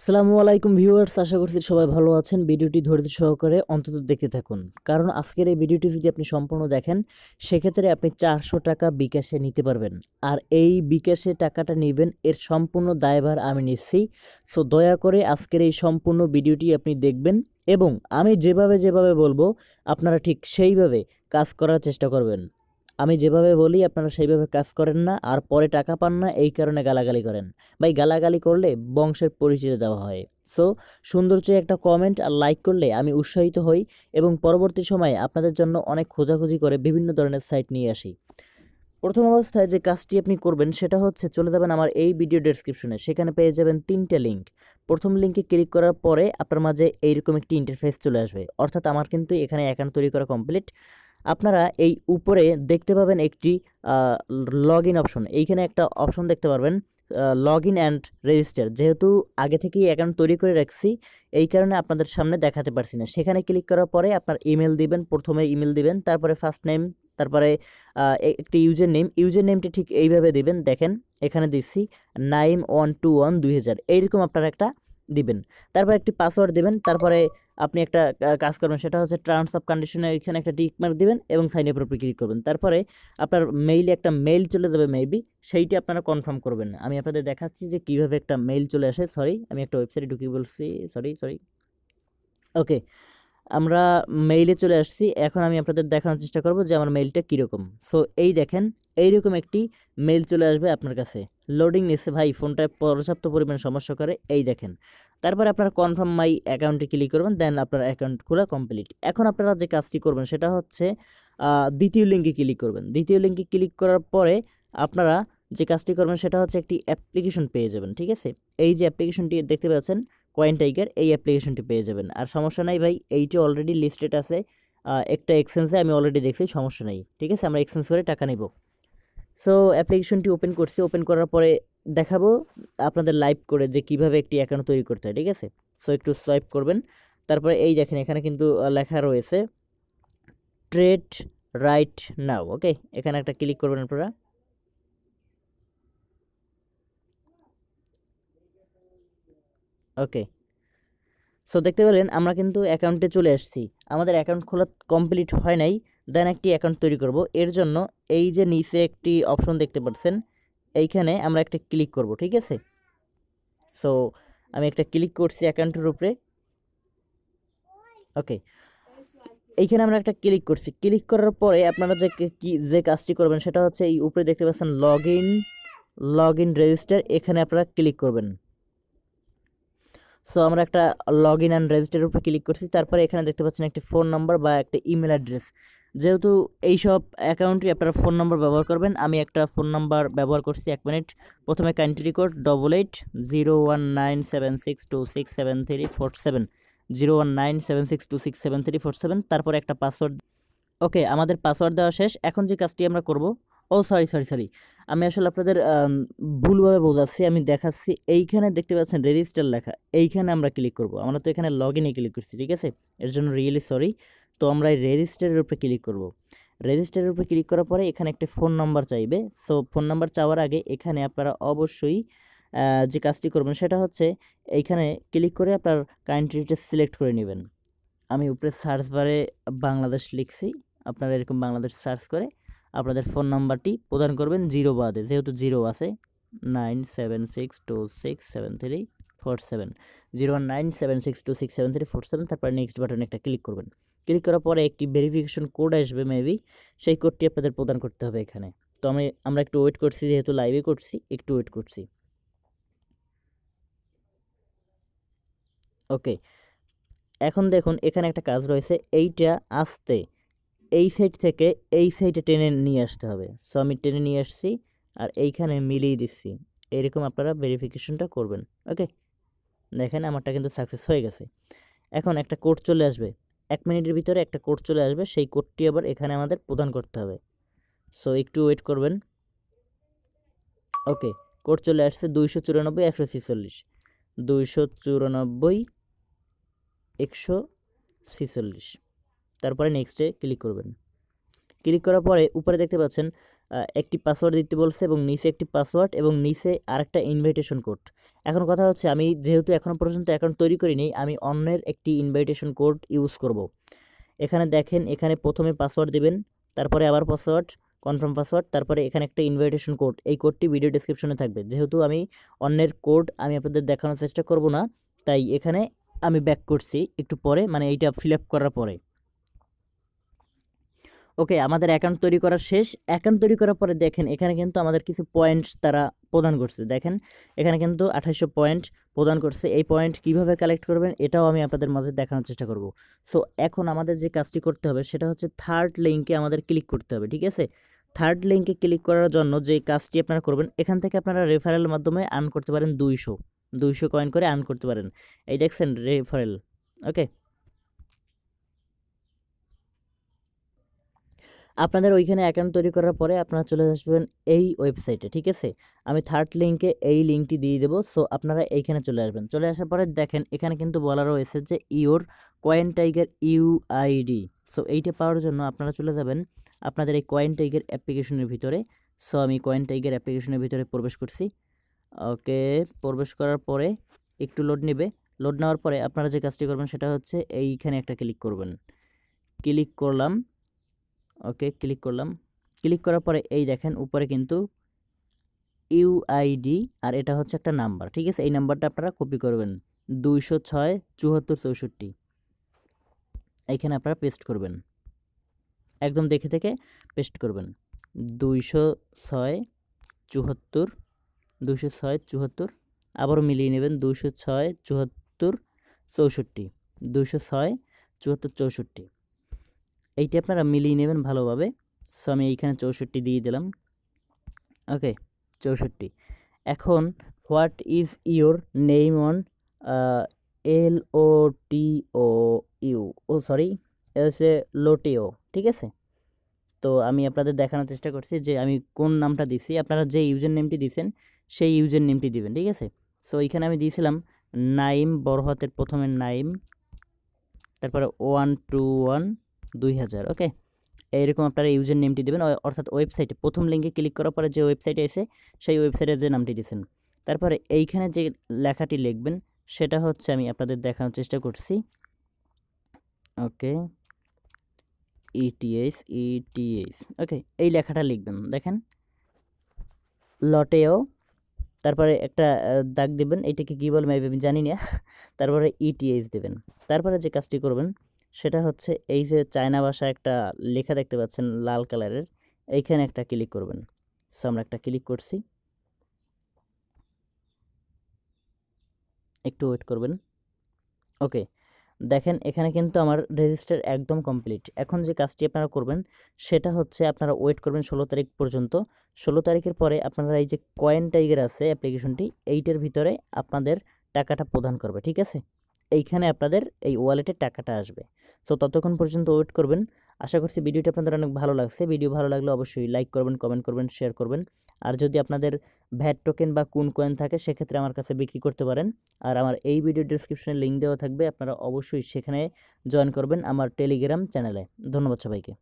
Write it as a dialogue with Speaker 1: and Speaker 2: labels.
Speaker 1: আসসালামু আলাইকুম ভিউয়ার্স, আশা করছি সবাই ভালো আছেন। ভিডিওটি ধৈর্য সহকারে অন্তত দেখতে থাকুন, কারণ আজকের এই ভিডিওটি যদি আপনি সম্পূর্ণ দেখেন সেক্ষেত্রে আপনি 400 টাকা বিকাশে নিতে পারবেন। আর এই বিকাশে টাকাটা নেবেন এর সম্পূর্ণ দায়ভার আমি নিচ্ছি। সো দয়া করে আজকের এই সম্পূর্ণ ভিডিওটি আপনি দেখবেন এবং আমি যেভাবে বলবো আপনারা ঠিক সেইভাবে কাজ করার চেষ্টা করবেন। আমি যেভাবে বলি আপনারা সেইভাবে কাজ করেন না, আর পরে টাকা পান না, এই কারণে গালাগালি করেন। ভাই, গালাগালি করলে বংশের পরিচয় দেওয়া হয়। সো সুন্দর চেয়ে একটা কমেন্ট আর লাইক করলে আমি উৎসাহিত হই এবং পরবর্তী সময়ে আপনাদের জন্য অনেক খোঁজাখুঁজি করে বিভিন্ন ধরনের সাইট নিয়ে আসি। প্রথম অবস্থায় যে কাজটি আপনি করবেন সেটা হচ্ছে চলে যাবেন আমার এই ভিডিও ডেসক্রিপশনে, সেখানে পেয়ে যাবেন 3টে লিঙ্ক। প্রথম লিঙ্কে ক্লিক করার পরে আপনার মাঝে এইরকম একটি ইন্টারফেস চলে আসবে, অর্থাৎ আমার কিন্তু এখানে অ্যাকাউন্ট তৈরি করা কমপ্লিট। আপনারা এই উপরে দেখতে পাবেন একটি লগ ইন অপশন, এইখানে একটা অপশন দেখতে পারবেন লগ ইন অ্যান্ড রেজিস্টার। যেহেতু আগে থেকেই অ্যাকাউন্ট তৈরি করে রাখছি এই কারণে আপনাদের সামনে দেখাতে পারছি না। সেখানে ক্লিক করার পরে আপনার ইমেল দিবেন, প্রথমে ইমেল দিবেন, তারপরে ফার্স্ট নেম, তারপরে একটি ইউজার নেমটি ঠিক এইভাবে দিবেন। দেখেন এখানে দিচ্ছি 91212000, এইরকম আপনারা একটা দিবেন। তারপর একটি পাসওয়ার্ড দিবেন, তারপরে আপনি একটা কাজ করবেন, সেটা হচ্ছে টার্মস অফ কন্ডিশনে এখানে একটা টিক মার্ক দিবেন এবং সাইন আপের উপর ক্লিক করবেন। তারপরে আপনার মেইলে একটা মেইল চলে যাবে মেবি, সেইটি আপনারা কনফার্ম করবেন। আমি আপনাদের দেখাচ্ছি যে কিভাবে একটা মেইল চলে আসে। সরি, আমি একটা ওয়েবসাইটে ঢুকিয়ে বলছি, সরি। ওকে, আমরা মেইলে চলে আসছি। এখন আমি আপনাদের দেখানোর চেষ্টা করব যে আমার মেইলটা কীরকম। সো এই দেখেন, এইরকম একটি মেইল চলে আসবে আপনার কাছে। লোডিং নিচ্ছে ভাই, ফোনটায় পর্যাপ্ত পরিমাণ সমস্যা করে, এই দেখেন। তারপরে আপনারা কনফার্ম মাই অ্যাকাউন্টে ক্লিক করবেন, দেন আপনার অ্যাকাউন্ট খোলা কমপ্লিট। এখন আপনারা যে কাজটি করবেন সেটা হচ্ছে দ্বিতীয় লিঙ্কে ক্লিক করবেন। দ্বিতীয় লিঙ্কে ক্লিক করার পরে আপনারা যে কাজটি করবেন সেটা হচ্ছে একটি অ্যাপ্লিকেশন পেয়ে যাবেন, ঠিক আছে? এই যে অ্যাপ্লিকেশনটি দেখতে পাচ্ছেন কয়েন টাইগার, এই অ্যাপ্লিকেশনটি পেয়ে যাবেন। আর সমস্যা নাই ভাই, এইটি অলরেডি লিস্টেড আছে একটা এক্সচেঞ্জে, আমি অলরেডি দেখছি, সমস্যা নেই, ঠিক আছে? আমরা এক্সচেঞ্জ করে টাকা নেব। সো অ্যাপ্লিকেশনটি ওপেন করছি, ওপেন করার পরে দেখাবো আপনাদের লাইভ করে যে কিভাবে একটি অ্যাকাউন্ট তৈরি করতে হয়, ঠিক আছে? সো একটু সোয়াইপ করবেন, তারপরে এই দেখেন এখানে কিন্তু লেখা রয়েছে ট্রেড রাইট নাও। ওকে, এখানে একটা ক্লিক করবেন আপনারা। ওকে, সো দেখতে পেলেন আমরা কিন্তু অ্যাকাউন্টে চলে আসছি। আমাদের অ্যাকাউন্ট খোলা কমপ্লিট হয় নাই, দেন একটি অ্যাকাউন্ট তৈরি করব। এর জন্য এই যে নিচে একটি অপশন দেখতে পাচ্ছেন, এইখানে আমরা একটা ক্লিক করব, ঠিক আছে? সো আমি একটা ক্লিক করছি অ্যাকাউন্টের উপরে। ওকে, এইখানে আমরা একটা ক্লিক করছি। ক্লিক করার পরে আপনারা যে কাজটি করবেন সেটা হচ্ছে এই উপরে দেখতে পাচ্ছেন লগ ইন রেজিস্টার, এখানে আপনারা ক্লিক করবেন। সো আমরা একটা লগ ইন অ্যান্ড রেজিস্টারের উপর ক্লিক করছি। তারপরে এখানে দেখতে পাচ্ছেন একটি ফোন নাম্বার বা একটা ইমেল অ্যাড্রেস। যেহেতু এইসব অ্যাকাউন্টে আপনারা ফোন নাম্বার ব্যবহার করবেন, আমি একটা ফোন নাম্বার ব্যবহার করছি। 1 মিনিট। প্রথমে কান্ট্রি কোড 880197626737, 0197626737। তারপরে একটা পাসওয়ার্ড। ওকে, আমাদের পাসওয়ার্ড দেওয়া শেষ। এখন যে কাজটি আমরা করব, ও সরি, আমি আসলে আপনাদের ভুলভাবে বোঝাচ্ছি, আমি দেখাচ্ছি। এইখানে দেখতে পাচ্ছেন রেজিস্টার লেখা, এইখানে আমরা ক্লিক করব। আমরা তো এখানে লগ ইনে ক্লিক করছি, ঠিক আছে? এর জন্য রিয়েলি সরি। তো আমরা এই রেজিস্টারের উপরে ক্লিক করব। রেজিস্টারের উপরে ক্লিক করার পরে এখানে একটা ফোন নাম্বার চাইবে। সো ফোন নাম্বার চাওয়ার আগে এখানে আপনারা অবশ্যই যে কাজটি করবেন সেটা হচ্ছে এইখানে ক্লিক করে আপনার কান্ট্রিটা সিলেক্ট করে নেবেন। আমি উপরে সার্চ বারে বাংলাদেশ লিখছি, আপনারা এরকম বাংলাদেশ সার্চ করে আপনাদের ফোন নাম্বারটি প্রদান করবেন জিরো বাদে, যেহেতু জিরো আছে। 9762673747, 019762673747। তারপরে নেক্সট বাটনে একটা ক্লিক করবেন। ক্লিক করার পরে একটি ভেরিফিকেশন কোড আসবে মেবি, সেই কোডটি আপনাদের প্রদান করতে হবে এখানে। তো আমরা একটু ওয়েট করছি, যেহেতু লাইভে করছি একটু ওয়েট করছি। ওকে, এখন দেখুন এখানে একটা কাজ রয়েছে, এইটা আসতে এই সাইড থেকে এই সাইডে টেনে নিয়ে আসতে হবে। সো আমি টেনে নিয়ে আসছি আর এইখানে মিলিয়ে দিচ্ছি। এরকম আপনারা ভেরিফিকেশনটা করবেন। ওকে, দেখেন আমারটা কিন্তু সাকসেস হয়ে গেছে। এখন একটা কোড চলে আসবে, 1 মিনিটের ভিতরে একটা কোড চলে আসবে, সেই কোডটি আবার এখানে আমাদের প্রদান করতে হবে। সো একটু ওয়েট করবেন। ওকে, কোড চলে আসছে 294 146, 294 146। তারপরে নেক্সটে ক্লিক করবেন। ক্লিক করার পরে উপরে দেখতে পাচ্ছেন একটি পাসওয়ার্ড দিতে বলছে এবং নিচে একটি পাসওয়ার্ড এবং নিচে আরেকটা ইনভাইটেশন কোড। এখন কথা হচ্ছে আমি যেহেতু এখনও পর্যন্ত অ্যাকাউন্ট তৈরি করিনি, আমি অন্যের একটি ইনভাইটেশন কোড ইউজ করব। এখানে দেখেন, এখানে প্রথমে পাসওয়ার্ড দিবেন, তারপরে আবার পাসওয়ার্ড, কনফার্ম পাসওয়ার্ড, তারপরে এখানে একটা ইনভাইটেশন কোড। এই কোডটি ভিডিও ডেসক্রিপশনে থাকবে। যেহেতু আমি অন্যের কোড আমি আপনাদের দেখানোর চেষ্টা করব না, তাই এখানে আমি ব্যাক করছি একটু পরে, মানে এইটা ফিল আপ করার পরে। ওকে, আমাদের অ্যাকাউন্ট তৈরি করা শেষ। অ্যাকাউন্ট তৈরি করার পরে দেখেন এখানে কিন্তু আমাদের কিছু পয়েন্টস তারা প্রদান করছে। দেখেন এখানে কিন্তু 2800 পয়েন্ট প্রদান করছে। এই পয়েন্ট কিভাবে কালেক্ট করবেন এটাও আমি আপনাদের মাঝে দেখানোর চেষ্টা করব। সো এখন আমাদের যে কাজটি করতে হবে সেটা হচ্ছে থার্ড লিঙ্কে আমাদের ক্লিক করতে হবে, ঠিক আছে? থার্ড লিঙ্কে ক্লিক করার জন্য যে কাজটি আপনারা করবেন, এখান থেকে আপনারা রেফারেলের মাধ্যমে আর্ন করতে পারেন 200 কয়েন করে আর্ন করতে পারেন। এই দেখছেন রেফারেল। ওকে, আপনাদের ওইখানে অ্যাকাউন্ট তৈরি করার পরে আপনারা চলে আসবেন এই ওয়েবসাইটে, ঠিক আছে? আমি থার্ড লিঙ্কে এই লিঙ্কটি দিয়ে দেবো। সো আপনারা এইখানে চলে আসবেন। চলে আসার পরে দেখেন এখানে কিন্তু বলা রয়েছে যে your coin tiger UID. So এইটা পাওয়ার জন্য আপনারা চলে যাবেন আপনাদের এই কয়েন টাইগার অ্যাপ্লিকেশনের ভিতরে। সো আমি কয়েন টাইগার অ্যাপ্লিকেশনের ভিতরে প্রবেশ করছি। ওকে, প্রবেশ করার পরে একটু লোড নেবে। লোড নেওয়ার পরে আপনারা যে কাজটি করবেন সেটা হচ্ছে এইখানে একটা ক্লিক করবেন। ক্লিক করলাম। ওকে, ক্লিক করলাম। ক্লিক করার পরে এই দেখেন উপরে কিন্তু ইউআইডি আর এটা হচ্ছে একটা নাম্বার, ঠিক আছে? এই নাম্বারটা আপনারা কপি করবেন, 206 74 64। এইখানে আপনারা পেস্ট করবেন, একদম দেখে থেকে পেস্ট করবেন। 206 74 206 74, আবারও মিলিয়ে নেবেন 206 74 64 206 74 64। এইটি আপনারা মিলিয়ে নেবেন ভালোভাবে। সো আমি এইখানে 64 দিয়ে দিলাম। ওকে, 64। এখন what is your name on LOTEU, oh sorry, এসে লোটেও, ঠিক আছে? তো আমি আপনাদের দেখানোর চেষ্টা করছি যে আমি কোন নামটা দিছি। আপনারা যে ইউজার নেমটি দিয়েছেন সেই ইউজার নেমটি দিবেন, ঠিক আছে? সো এইখানে আমি দিয়েছিলাম নাইম, বড় হাতের প্রথমে নাইম, তারপরে 121 2000। ওকে, এইরকম আপনারা ইউজার নেমটি দেবেন, অর্থাৎ ওয়েবসাইটে প্রথম লিঙ্কে ক্লিক করার পরে যে ওয়েবসাইটে এসে সেই ওয়েবসাইটে যে নামটি দিয়েছেন। তারপরে এইখানে যে লেখাটি লিখবেন সেটা হচ্ছে আমি আপনাদের দেখানোর চেষ্টা করছি। ওকে, ইটিএস। ওকে, এই লেখাটা লিখবেন, দেখেন লটেও, তারপরে একটা দাগ দেবেন, এইটাকে কী বলবেন আমি জানি না। তারপরে ইটিএস দেবেন। তারপরে যে কাজটি করবেন সেটা হচ্ছে এই যে চায়না ভাষা একটা লেখা দেখতে পাচ্ছেন লাল কালারের, এইখানে একটা ক্লিক করবেন। সো আমরা একটা ক্লিক করছি, একটু ওয়েট করবেন। ওকে, দেখেন এখানে কিন্তু আমার রেজিস্টার একদম কমপ্লিট। এখন যে কাজটি আপনারা করবেন সেটা হচ্ছে আপনারা ওয়েট করবেন 16 তারিখ পর্যন্ত। 16 তারিখের পরে আপনারা এই যে কয়েন টাইগার আছে অ্যাপ্লিকেশনটি, এইটার ভিতরে আপনাদের টাকাটা প্রদান করবে, ঠিক আছে? এইখানে আপনাদের এই ওয়ালেটে টাকাটা আসবে। সো ততক্ষণ পর্যন্ত ওয়েট করবেন। আশা করছি ভিডিওটি আপনাদের অনেক ভালো লাগছে। ভিডিও ভালো লাগলে অবশ্যই লাইক করবেন, কমেন্ট করবেন, শেয়ার করবেন। আর যদি আপনাদের ভ্যাট টোকেন বা কোন কয়েন থাকে সেক্ষেত্রে আমার কাছে বিক্রি করতে পারেন। আর আমার এই ভিডিও ডেসক্রিপশনে লিঙ্ক দেওয়া থাকবে, আপনারা অবশ্যই সেখানে জয়েন করবেন আমার টেলিগ্রাম চ্যানেলে। ধন্যবাদ সবাইকে।